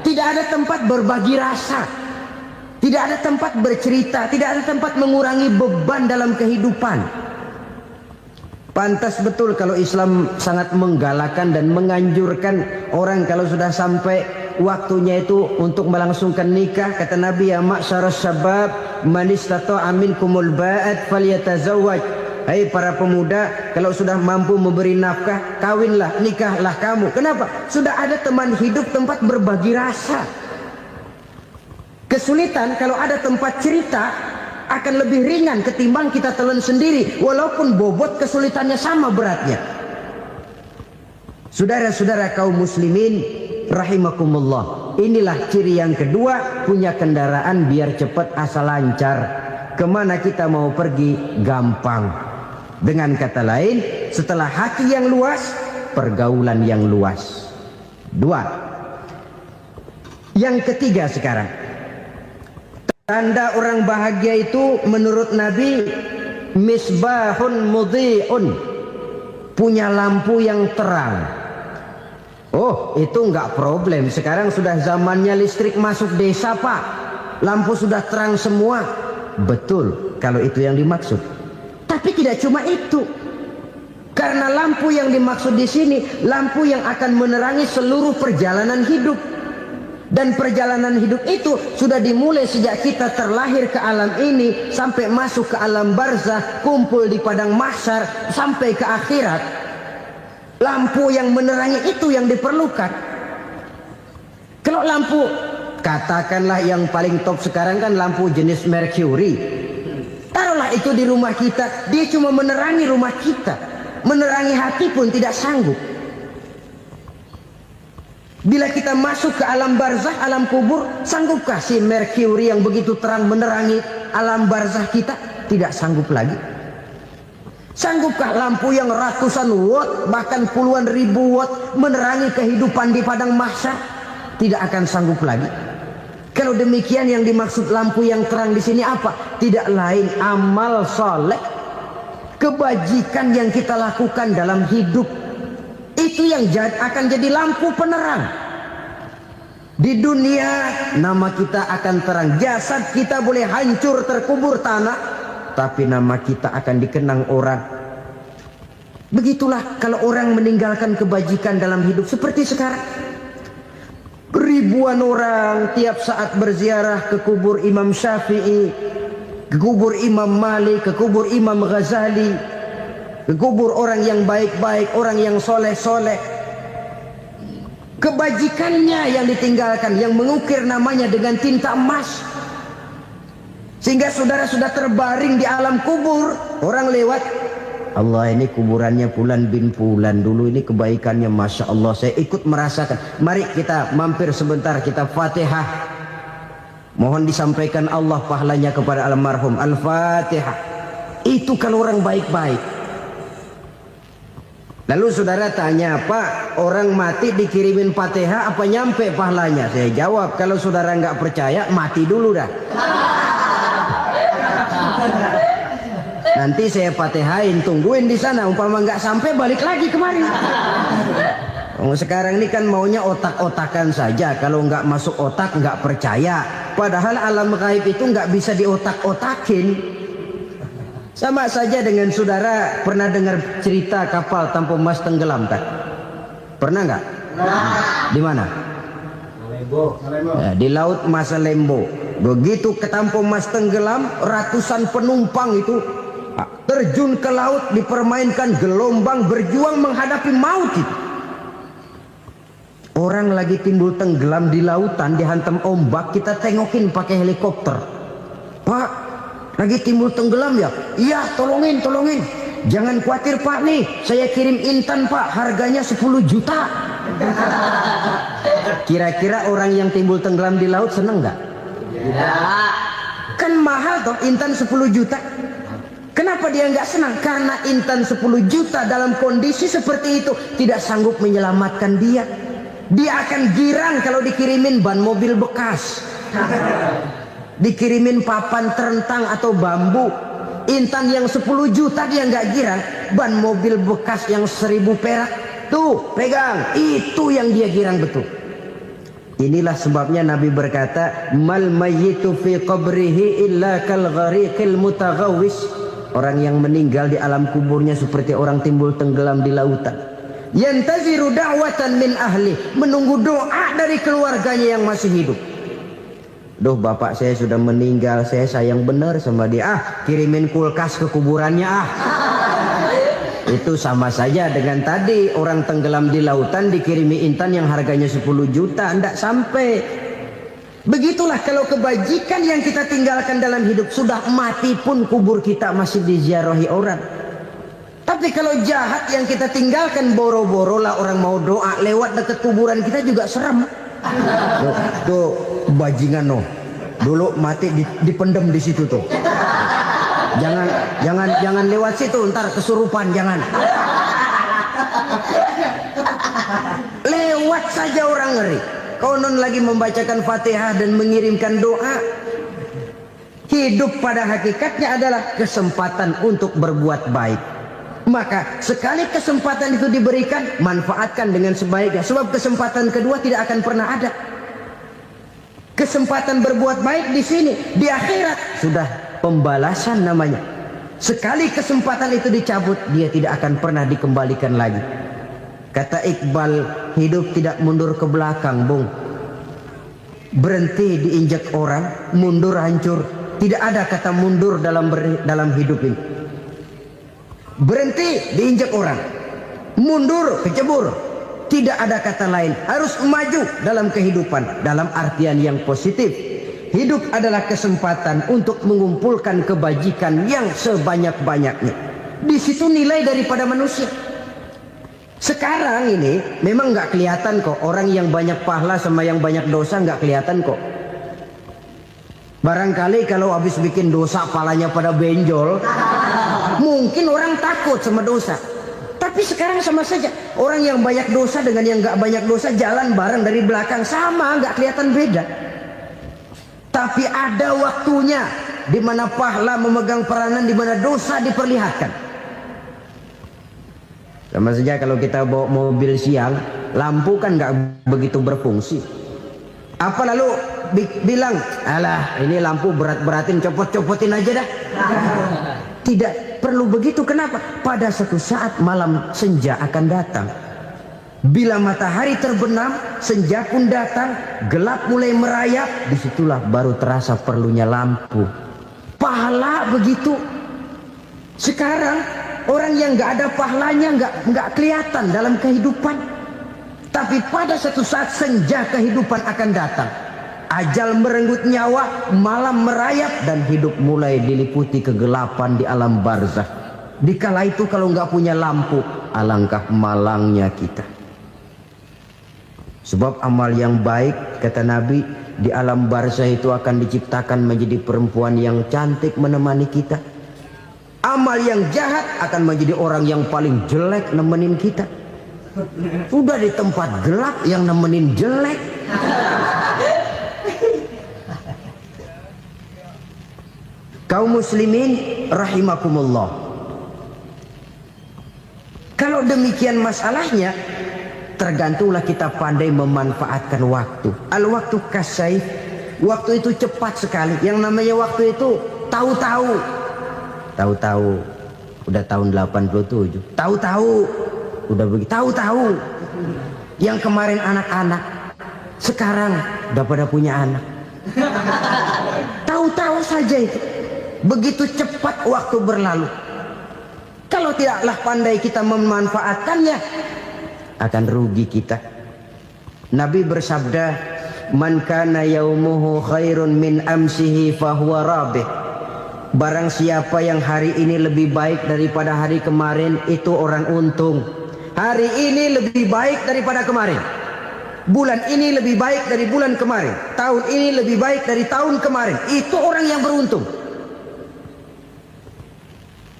Tidak ada tempat berbagi rasa, tidak ada tempat bercerita, tidak ada tempat mengurangi beban dalam kehidupan. Pantas betul kalau Islam sangat menggalakkan dan menganjurkan orang kalau sudah sampai waktunya itu untuk melangsungkan nikah. Kata Nabi, ya ma'syaras syabab man istata'a minkumul ba'at falyatazawwaj. Hai para pemuda, kalau sudah mampu memberi nafkah, kawinlah, nikahlah kamu. Kenapa? Sudah ada teman hidup, tempat berbagi rasa. Kesulitan kalau ada tempat cerita akan lebih ringan ketimbang kita telan sendiri, walaupun bobot kesulitannya sama beratnya. Saudara-saudara kaum muslimin rahimakumullah, inilah ciri yang kedua, punya kendaraan biar cepat asal lancar. Kemana kita mau pergi gampang. Dengan kata lain, setelah hati yang luas, pergaulan yang luas. Dua. Yang ketiga sekarang, tanda orang bahagia itu menurut Nabi, misbahun mudhi'un, punya lampu yang terang. Oh, itu enggak problem. Sekarang sudah zamannya listrik masuk desa, Pak. Lampu sudah terang semua. Betul, kalau itu yang dimaksud. Tapi tidak cuma itu. Karena lampu yang dimaksud di sini, lampu yang akan menerangi seluruh perjalanan hidup. Dan perjalanan hidup itu sudah dimulai sejak kita terlahir ke alam ini, sampai masuk ke alam barzah, kumpul di padang mahsyar, sampai ke akhirat. Lampu yang menerangi itu yang diperlukan. Kalau lampu, katakanlah yang paling top sekarang kan lampu jenis Mercury. Taruhlah itu di rumah kita, dia cuma menerangi rumah kita, menerangi hati pun tidak sanggup. Bila kita masuk ke alam barzah, alam kubur, sanggupkah si Mercury yang begitu terang menerangi alam barzah kita? Tidak sanggup lagi. Sanggupkah lampu yang ratusan watt, bahkan puluhan ribu watt menerangi kehidupan di padang mahsyar? Tidak akan sanggup lagi. Kalau demikian, yang dimaksud lampu yang terang di sini apa? Tidak lain amal soleh, kebajikan yang kita lakukan dalam hidup. Itu yang akan jadi lampu penerang. Di dunia nama kita akan terang. Jasad kita boleh hancur terkubur tanah, tapi nama kita akan dikenang orang. Begitulah kalau orang meninggalkan kebajikan dalam hidup seperti sekarang. Ribuan orang tiap saat berziarah ke kubur Imam Syafi'i, ke kubur Imam Malik, ke kubur Imam Ghazali, ke kubur orang yang baik-baik, orang yang soleh-soleh. Kebajikannya yang ditinggalkan, yang mengukir namanya dengan tinta emas. Sehingga saudara sudah terbaring di alam kubur, orang lewat, Allah, ini kuburannya Fulan bin Fulan, dulu ini kebaikannya Masya Allah, saya ikut merasakan. Mari kita mampir sebentar, kita Fatihah. Mohon disampaikan Allah pahalanya kepada almarhum. Al-Fatihah. Itu kalau orang baik-baik. Lalu saudara tanya, Pak, orang mati dikirimin Fatihah apa nyampe pahalanya? Saya jawab, kalau saudara nggak percaya, mati dulu dah. Nanti saya Fatihain, tungguin di sana. Umpama nggak sampai, balik lagi kemari. Sekarang ini kan maunya otak-otakan saja. Kalau nggak masuk otak, nggak percaya. Padahal alam gaib itu nggak bisa diotak-otakin. Sama saja dengan saudara pernah dengar cerita kapal tanpa emas tenggelam kan? Pernah nggak? Di mana? Ya, di laut Masa Lembo. Begitu ketampung Mas tenggelam, ratusan penumpang itu terjun ke laut, dipermainkan gelombang, berjuang menghadapi maut itu. Orang lagi timbul tenggelam di lautan, dihantam ombak, kita tengokin pakai helikopter. Pak, lagi timbul tenggelam ya? Iya, tolongin, tolongin. Jangan khawatir Pak nih, saya kirim intan Pak, harganya 10 juta. Kira-kira orang yang timbul tenggelam di laut seneng nggak? Ya. Kan mahal toh intan 10 juta. Kenapa dia nggak senang? Karena intan 10 juta dalam kondisi seperti itu tidak sanggup menyelamatkan dia. Dia akan girang kalau dikirimin ban mobil bekas, dikirimin papan terentang atau bambu. Intan yang 10 juta dia nggak girang. Ban mobil bekas yang 1000 perak, tuh pegang, itu yang dia girang betul. Inilah sebabnya Nabi berkata, mal mayyitu fi qabrihi illa kal ghariqil mutaghawwis. Orang yang meninggal di alam kuburnya seperti orang timbul tenggelam di lautan. Yantaziru da'watan min ahli, menunggu doa dari keluarganya yang masih hidup. Duh, bapak saya sudah meninggal, saya sayang benar sama dia. Kirimin kulkas ke kuburannya Itu sama saja dengan tadi orang tenggelam di lautan dikirimi intan yang harganya 10 juta, ndak sampai. Begitulah kalau kebajikan yang kita tinggalkan dalam hidup, sudah mati pun kubur kita masih diziarahi orang. Tapi kalau jahat yang kita tinggalkan, boro-boro lah orang mau doa lewat dekat kuburan kita juga serem. Tuh bajingan no, dulu mati dipendem di situ tuh. Jangan lewat situ, ntar kesurupan, jangan. Lewat saja orang ngeri. Konon lagi membacakan Fatihah dan mengirimkan doa. Hidup pada hakikatnya adalah kesempatan untuk berbuat baik. Maka sekali kesempatan itu diberikan, manfaatkan dengan sebaiknya. Sebab kesempatan kedua tidak akan pernah ada. Kesempatan berbuat baik di sini, di akhirat sudah pembalasan namanya. Sekali kesempatan itu dicabut, dia tidak akan pernah dikembalikan lagi. Kata Iqbal, hidup tidak mundur ke belakang, Bung. Berhenti diinjak orang, mundur hancur. Tidak ada kata mundur dalam hidup ini. Berhenti diinjak orang, mundur kecebur. Tidak ada kata lain, harus maju dalam kehidupan dalam artian yang positif. Hidup adalah kesempatan untuk mengumpulkan kebajikan yang sebanyak-banyaknya. Di situ nilai daripada manusia. Sekarang ini memang nggak kelihatan kok, orang yang banyak pahala sama yang banyak dosa nggak kelihatan kok. Barangkali kalau habis bikin dosa palanya pada benjol, mungkin orang takut sama dosa. Tapi sekarang sama saja, orang yang banyak dosa dengan yang nggak banyak dosa jalan bareng dari belakang, sama, nggak kelihatan beda. Tapi ada waktunya di mana pahala memegang peranan, di mana dosa diperlihatkan. Sama saja kalau kita bawa mobil siang, lampu kan nggak begitu berfungsi. Apa lalu bilang, alah ini lampu berat-beratin, copot-copotin aja dah. Tidak perlu begitu. Kenapa? Pada suatu saat malam senja akan datang. Bila matahari terbenam, senja pun datang, gelap mulai merayap, disitulah baru terasa perlunya lampu. Pahala begitu. Sekarang orang yang nggak ada pahalanya nggak kelihatan dalam kehidupan. Tapi pada suatu saat senja kehidupan akan datang. Ajal merenggut nyawa, malam merayap, dan hidup mulai diliputi kegelapan di alam barzakh. Dikala itu kalau nggak punya lampu, alangkah malangnya kita. Sebab amal yang baik, kata Nabi, di alam barzakh itu akan diciptakan menjadi perempuan yang cantik menemani kita. Amal yang jahat akan menjadi orang yang paling jelek nemenin kita. Udah di tempat gelap yang nemenin jelek. Kaum muslimin rahimakumullah. Kalau demikian masalahnya, tergantunglah kita pandai memanfaatkan waktu. Al-waktu kasaif. Waktu itu cepat sekali. Yang namanya waktu itu tahu-tahu. Tahu-tahu. Udah tahun 87. Tahu-tahu. Udah begitu. Tahu-tahu. Yang kemarin anak-anak, sekarang udah pada punya anak. Tahu-tahu saja itu. Begitu cepat waktu berlalu. Kalau tidaklah pandai kita memanfaatkannya, akan rugi kita. Nabi bersabda, "Man kana yaumuhu khairun min amsihi fahuwa rabih." Barang siapa yang hari ini lebih baik daripada hari kemarin, itu orang untung. Hari ini lebih baik daripada kemarin. Bulan ini lebih baik dari bulan kemarin. Tahun ini lebih baik dari tahun kemarin. Itu orang yang beruntung.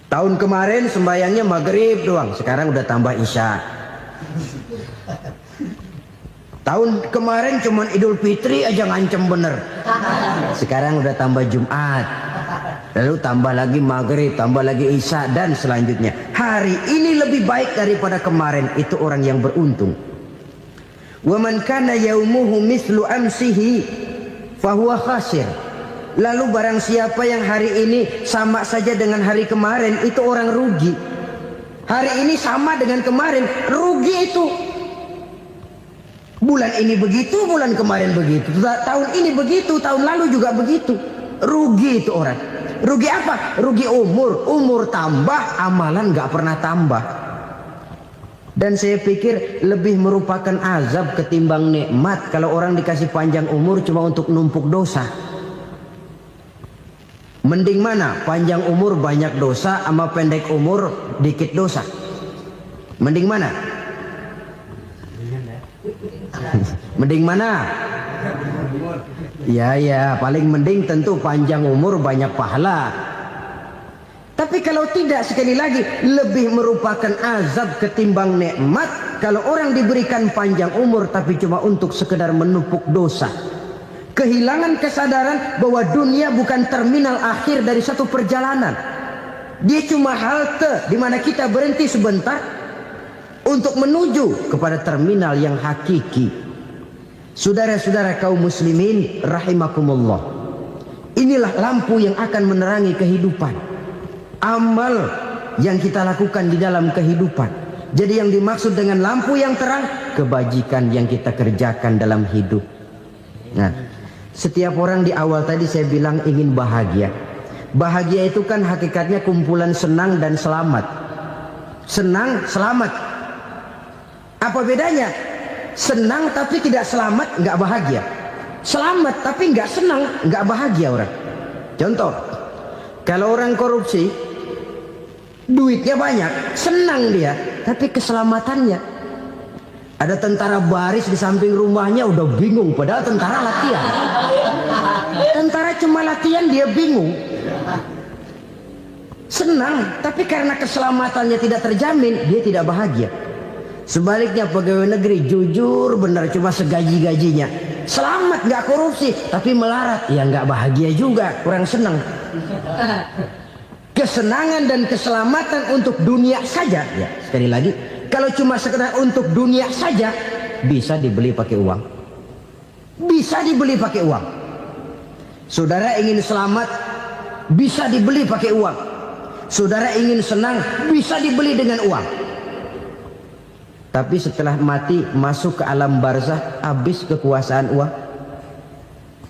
Tahun kemarin sembahyangnya maghrib doang, sekarang udah tambah isya. Tahun kemarin cuman Idul Fitri aja ngancem bener, sekarang udah tambah Jumat, lalu tambah lagi maghrib, tambah lagi isya, dan selanjutnya. Hari ini lebih baik daripada kemarin, itu orang yang beruntung. Wa man kana yaumuhu mislu amsihi fahuwa khasir. Lalu barang siapa yang hari ini sama saja dengan hari kemarin, itu orang rugi. Hari ini sama dengan kemarin, rugi itu. Bulan ini begitu, bulan kemarin begitu, tahun ini begitu, tahun lalu juga begitu. Rugi itu orang. Rugi apa? Rugi umur. Umur tambah, amalan gak pernah tambah. Dan saya pikir lebih merupakan azab ketimbang nikmat kalau orang dikasih panjang umur cuma untuk numpuk dosa. Mending mana? Panjang umur banyak dosa sama pendek umur dikit dosa? Mending mana? Mending mana? Ya, paling mending tentu panjang umur banyak pahala. Tapi kalau tidak, sekali lagi, lebih merupakan azab ketimbang nikmat kalau orang diberikan panjang umur tapi cuma untuk sekedar menumpuk dosa. Kehilangan kesadaran bahwa dunia bukan terminal akhir dari satu perjalanan. Dia cuma halte di mana kita berhenti sebentar untuk menuju kepada terminal yang hakiki. Saudara-saudara kaum muslimin rahimakumullah, inilah lampu yang akan menerangi kehidupan. Amal yang kita lakukan di dalam kehidupan. Jadi yang dimaksud dengan lampu yang terang, kebajikan yang kita kerjakan dalam hidup. Nah, setiap orang di awal tadi saya bilang ingin bahagia. Bahagia itu kan hakikatnya kumpulan senang dan selamat. Senang, selamat. Apa bedanya? Senang tapi tidak selamat, nggak bahagia. Selamat tapi nggak senang, nggak bahagia orang. Contoh, kalau orang korupsi, duitnya banyak, senang dia, tapi keselamatannya. Ada tentara baris di samping rumahnya udah bingung, padahal tentara latihan. Tentara cuma latihan, dia bingung. Senang, tapi karena keselamatannya tidak terjamin, dia tidak bahagia. Sebaliknya pegawai negeri jujur benar cuma segaji-gajinya, selamat nggak korupsi tapi melarat, ya nggak bahagia juga, kurang senang. Kesenangan dan keselamatan untuk dunia saja, ya sekali lagi, kalau cuma sekedar untuk dunia saja bisa dibeli pakai uang, bisa dibeli pakai uang. Saudara ingin selamat bisa dibeli pakai uang, saudara ingin senang bisa dibeli dengan uang. Tapi setelah mati masuk ke alam barzah, habis kekuasaan uang.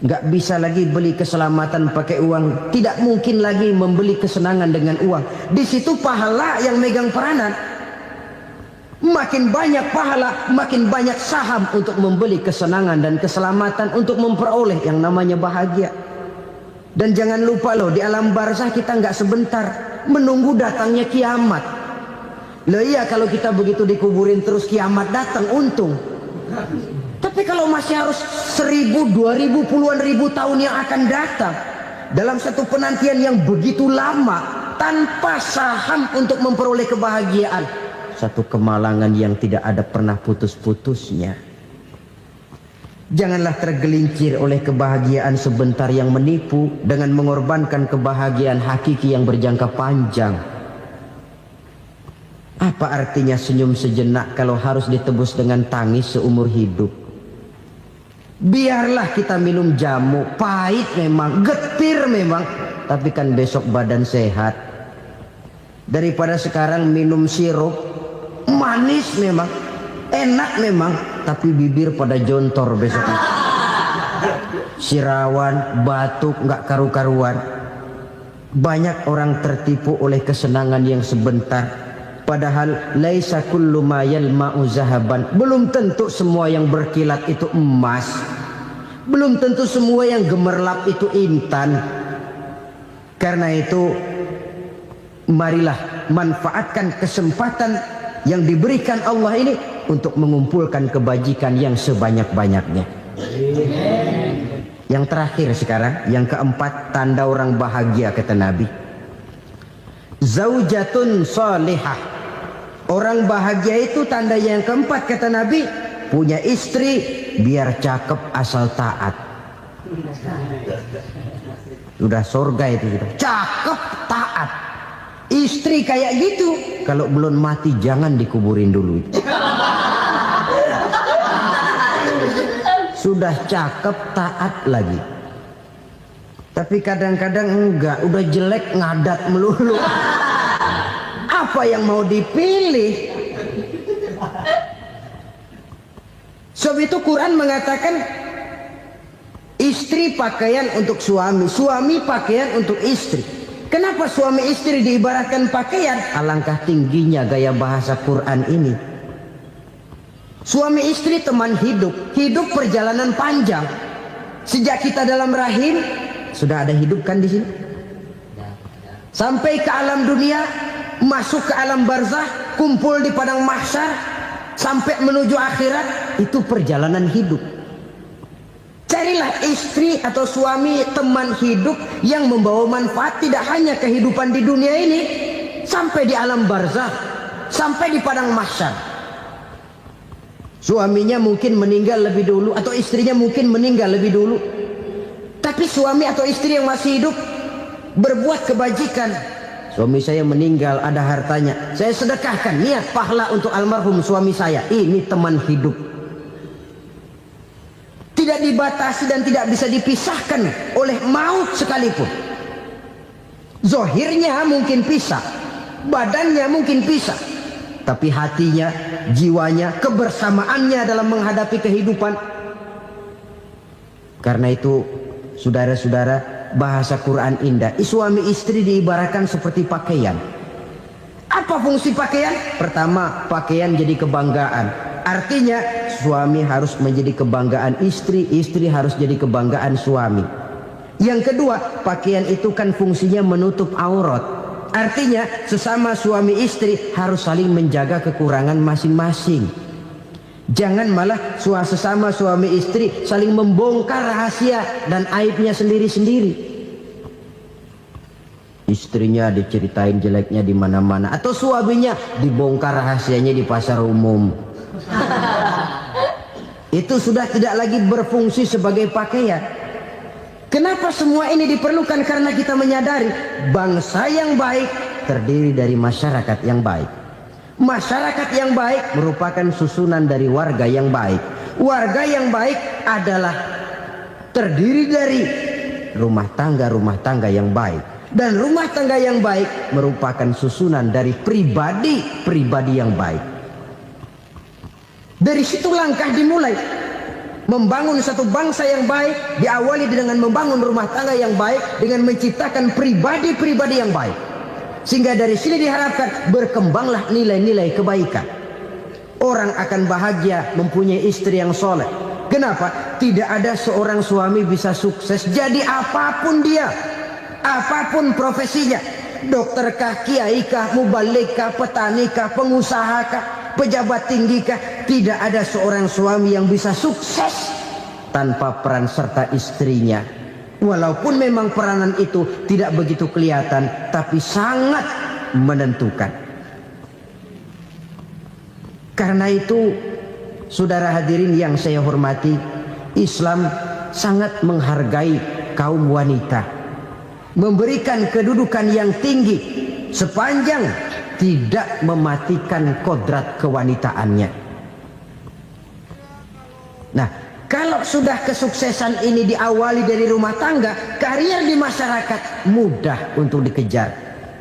Nggak bisa lagi beli keselamatan pakai uang, tidak mungkin lagi membeli kesenangan dengan uang. Di situ pahala yang megang peranan. Makin banyak pahala, makin banyak saham untuk membeli kesenangan dan keselamatan, untuk memperoleh yang namanya bahagia. Dan jangan lupa loh, di alam barzah kita nggak sebentar, menunggu datangnya kiamat. Loh iya, kalau kita begitu dikuburin terus kiamat datang, untung. Tapi kalau masih harus 1000, 2000, puluhan ribu tahun yang akan datang, dalam satu penantian yang begitu lama, tanpa saham untuk memperoleh kebahagiaan, satu kemalangan yang tidak ada pernah putus-putusnya. Janganlah tergelincir oleh kebahagiaan sebentar yang menipu dengan mengorbankan kebahagiaan hakiki yang berjangka panjang. Apa artinya senyum sejenak kalau harus ditebus dengan tangis seumur hidup? Biarlah kita minum jamu, pahit memang, getir memang, tapi kan besok badan sehat. Daripada sekarang minum sirup, manis memang, enak memang, tapi bibir pada jontor besoknya. sirawan, batuk, nggak karu-karuan. Banyak orang tertipu oleh kesenangan yang sebentar. Padahal laisa kullu ma yalma'u zahaban. Belum tentu semua yang berkilat itu emas. Belum tentu semua yang gemerlap itu intan. Karena itu marilah manfaatkan kesempatan yang diberikan Allah ini untuk mengumpulkan kebajikan yang sebanyak-banyaknya. Yang terakhir sekarang, yang keempat, tanda orang bahagia kata Nabi. Zaujatun salihah. Orang bahagia itu tanda yang keempat kata Nabi, punya istri biar cakep asal taat. Sudah surga itu gitu. Cakep taat. Istri kayak gitu, kalau belum mati jangan dikuburin dulu. Sudah cakep taat lagi. Tapi kadang-kadang enggak, udah jelek ngadat melulu. Apa yang mau dipilih? Sebab itu Quran mengatakan istri pakaian untuk suami, suami pakaian untuk istri. Kenapa suami istri diibaratkan pakaian? Alangkah tingginya gaya bahasa Quran ini. Suami istri teman hidup, hidup perjalanan panjang. Sejak kita dalam rahim sudah ada hidup kan di sini. Sampai ke alam dunia, masuk ke alam barzah, kumpul di padang mahsyar, sampai menuju akhirat, itu perjalanan hidup. Carilah istri atau suami teman hidup yang membawa manfaat tidak hanya kehidupan di dunia ini, sampai di alam barzah, sampai di padang mahsyar. Suaminya mungkin meninggal lebih dulu atau istrinya mungkin meninggal lebih dulu. Tapi suami atau istri yang masih hidup berbuat kebajikan. Suami saya meninggal, ada hartanya, saya sedekahkan, niat pahala untuk almarhum suami saya. Ini teman hidup. Tidak dibatasi dan tidak bisa dipisahkan oleh maut sekalipun. Zohirnya mungkin pisah, badannya mungkin pisah, tapi hatinya, jiwanya, kebersamaannya dalam menghadapi kehidupan. Karena itu, saudara-saudara, bahasa Quran indah. Suami istri diibaratkan seperti pakaian. Apa fungsi pakaian? Pertama, pakaian jadi kebanggaan. Artinya suami harus menjadi kebanggaan istri, istri harus jadi kebanggaan suami. Yang kedua, pakaian itu kan fungsinya menutup aurat. Artinya sesama suami istri harus saling menjaga kekurangan masing-masing. Jangan malah sesama suami istri saling membongkar rahasia dan aibnya sendiri-sendiri. Istrinya diceritain jeleknya di mana-mana, atau suaminya dibongkar rahasianya di pasar umum. Itu sudah tidak lagi berfungsi sebagai pakaian. Kenapa semua ini diperlukan? Karena kita menyadari bangsa yang baik terdiri dari masyarakat yang baik. Masyarakat yang baik merupakan susunan dari warga yang baik. Warga yang baik adalah terdiri dari rumah tangga yang baik. Dan rumah tangga yang baik merupakan susunan dari pribadi yang baik. Dari situ langkah dimulai. Membangun satu bangsa yang baik diawali dengan membangun rumah tangga yang baik, dengan menciptakan pribadi-pribadi yang baik. Sehingga dari sini diharapkan berkembanglah nilai-nilai kebaikan. Orang akan bahagia mempunyai istri yang soleh. Kenapa? Tidak ada seorang suami bisa sukses jadi apapun dia, apapun profesinya. Dokterkah, kiaikah, mubalikah, petanikah, pengusahakah, pejabat tinggikah, tidak ada seorang suami yang bisa sukses tanpa peran serta istrinya. Walaupun memang peranan itu tidak begitu kelihatan, tapi sangat menentukan. Karena itu, saudara hadirin yang saya hormati, Islam sangat menghargai kaum wanita, memberikan kedudukan yang tinggi sepanjang tidak mematikan kodrat kewanitaannya. Nah, kalau sudah kesuksesan ini diawali dari rumah tangga, karier di masyarakat mudah untuk dikejar.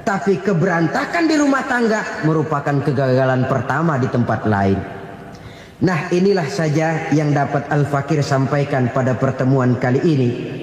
Tapi keberantakan di rumah tangga merupakan kegagalan pertama di tempat lain. Nah, inilah saja yang dapat Al-Fakir sampaikan pada pertemuan kali ini.